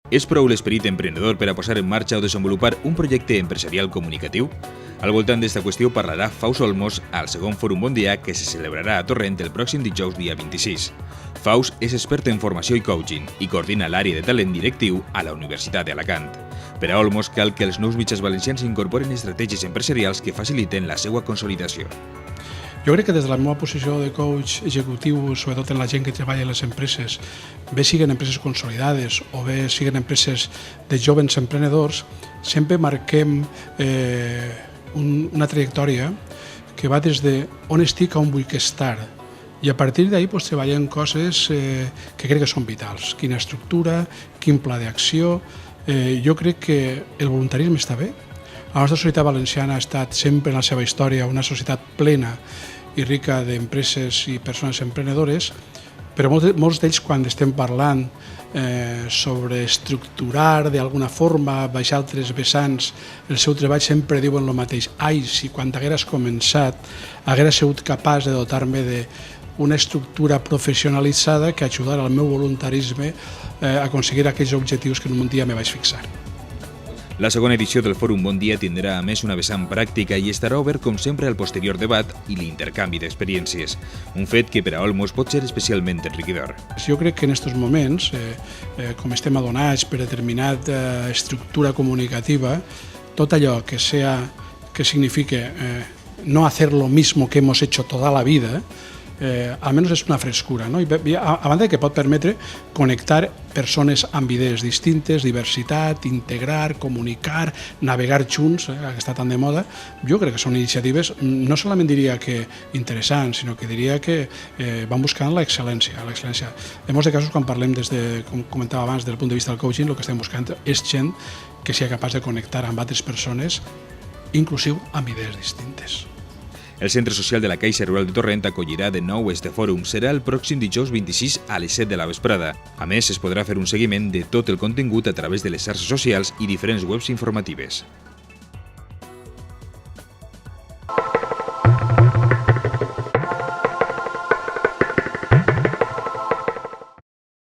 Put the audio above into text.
És prou l'esperit emprenedor per a posar en marxa o desenvolupar un projecte empresarial comunicatiu? Al voltant d'esta qüestió parlarà Faust Olmos al segon Fòrum Bon Dia que se celebrarà a Torrent el pròxim dijous dia 26. Faust és expert en formació i coaching i coordina l'àrea de talent directiu a la Universitat d'Alacant. Per a Olmos cal que els nous mitjans valencians incorporen estratègies empresarials que faciliten la seva consolidació. Jo crec que des de la meva posició de coach executiu, sobretot en la gent que treballa a les empreses, bé siguen empreses consolidades o bé siguen empreses de joves emprenedors, sempre marquem una trajectòria que va des de on estic a on vull estar. I a partir d'ahir treballem coses que crec que són vitals. Quina estructura, quin pla d'acció. Jo crec que el voluntarisme està bé. La nostra societat valenciana ha estat sempre en la seva història una societat plena i rica d'empreses i persones emprenedores, però molts d'ells, quan estem parlant sobre estructurar d'alguna forma, baixar altres vessants, el seu treball sempre diuen el mateix. Ai, si quan hagueres començat haguera sigut capaç de dotar-me d'una estructura professionalitzada que ajudarà al meu voluntarisme a aconseguir aquells objectius que en un dia me vaig fixar. La segona edició del Fòrum Bon Dia tindrà a més una vessant pràctica i estarà obert com sempre al posterior debat i l'intercanvi d'experiències, un fet que per a Olmos pot ser especialment enriquidor. Jo crec que en aquests moments, com estem adonats per determinada estructura comunicativa, tot allò que signifique no hacer lo mismo que hemos hecho toda la vida, almenys és una frescura, no? A banda que pot permetre connectar persones amb idees distintes, diversitat, integrar, comunicar, navegar junts, que està tan de moda. Jo crec que són iniciatives, no solament diria que interessants, sinó que diria que van buscant l'excel·lència. En molts casos, quan parlem, com comentava abans, des del punt de vista del coaching, el que estem buscant és gent que sigui capaç de connectar amb altres persones, inclusiu amb idees distintes. El Centre Social de la Caixa Rural de Torrent acollirà de nou este fòrum. Serà el pròxim dijous 26 a les 7 de la vesprada. A més, es podrà fer un seguiment de tot el contingut a través de les xarxes socials i diferents webs informatives.